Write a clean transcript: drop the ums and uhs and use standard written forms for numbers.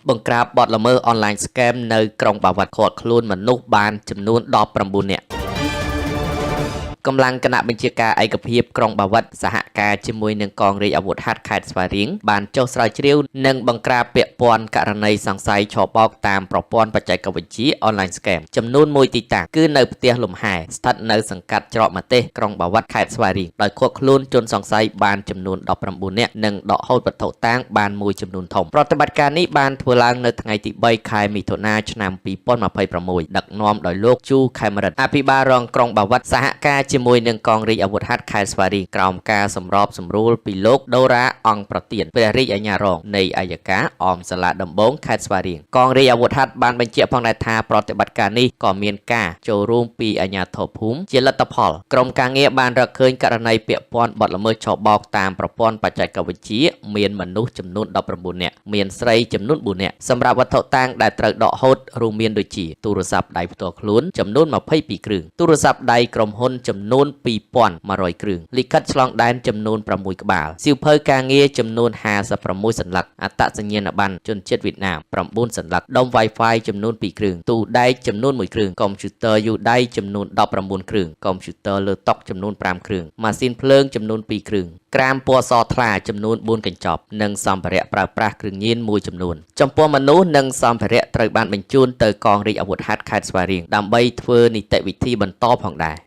បង្ក្រាបបទល្មើសអនឡាញស្កេមនៅក្រុងបាវិតឃាត់ខ្លួនមនុស្សបានចំនួន19នាក់កម្លាំងគណៈបញ្ជាការឯកភាពក្រុងបាវិតសហការជាមួយនឹងកងរាជអាវុធហត្ថខេត្តស្វាយរៀងបានចុះស្រាវជ្រាវនិងបង្ក្រាបពាក់ព័ន្ធករណីសង្ស័យឆបោកតាមប្រព័ន្ធបច្ចេកវិទ្យាអនឡាញស្កេមចំនួន1ទីតាំងគឺនៅផ្ទះលំហែស្ថិតនៅសង្កាត់ច្រកម្ទេសក្រុងបាវិតខេត្តស្វាយរៀងដោយឃាត់ខ្លួនជនសង្ស័យបានចំនួន19នាក់និងដកហូតវត្ថុតាងបានមួយចំនួនធំប្រតិបត្តិការនេះបានធ្វើឡើងនៅថ្ងៃទី3ខែមិថុនាឆ្នាំ2026ដឹកនាំដោយលោកជូខេមរិតអភិបាលរងក្រុងបាវិតសហការជាមួយនឹងកងរាជអាវុធហត្ថខេត្តស្វាយរៀងក្រោមការសម្របសម្រួលពីលោកដូរ៉ាអង្គប្រទានព្រះរាជអាជ្ញារងនៃអัยការអមសាលាដំបងខេត្តស្វាយរៀងកងរាជអាវុធហត្ថបានបញ្ជាក់ផងដែរថាប្រតិបត្តិការនេះក៏មានការចូលរួមពីអាជ្ញាធរភូមិជាលទ្ធផលក្រុមការងារបានរកឃើញករណីពាក់ព័ន្ធបទល្មើសឆបោកតាមប្រព័ន្ធបច្ចេកវិទ្យាមានមនុស្សចំនួន19នាក់មានស្រីចំនួន4នាក់សម្រាប់វត្ថុតាងដែលត្រូវដកហូតរួមមានដូចជាទូរស័ព្ទដៃផ្ទាល់ខ្លួនចំនួន22គ្រឿងទូរស័ព្ទដៃក្រុមហ៊ុនចំនួន2100គ្រឿងលិខិតឆ្លងដែនចំនួន6ក្បាលសៀវភៅការងារចំនួន56សន្លឹកអត្តសញ្ញាណប័ណ្ណជនជាតិវៀតណាម9សន្លឹកដុំ Wi-Fi ចំនួន2គ្រឿងទូដែកចំនួន1គ្រឿងកុំព្យូទ័រយូដៃចំនួន19គ្រឿងកុំព្យូទ័រលើតុចំនួន5គ្រឿងម៉ាស៊ីនភ្លើងចំនួន2គ្រឿងក្រាមពណ៌សថ្លាចំនួន4កញ្ចប់និងសម្ភារៈប្រើប្រាស់គ្រឿងញៀនមួយចំនួនចំពោះមនុស្សនិងសម្ភារៈត្រូវបានបញ្ជូនទៅកងរាជអាវុធហត្ថខេត្តស្វាយរៀងដើម្បីធ្វើនីតិវិធីបន្តផងដែរ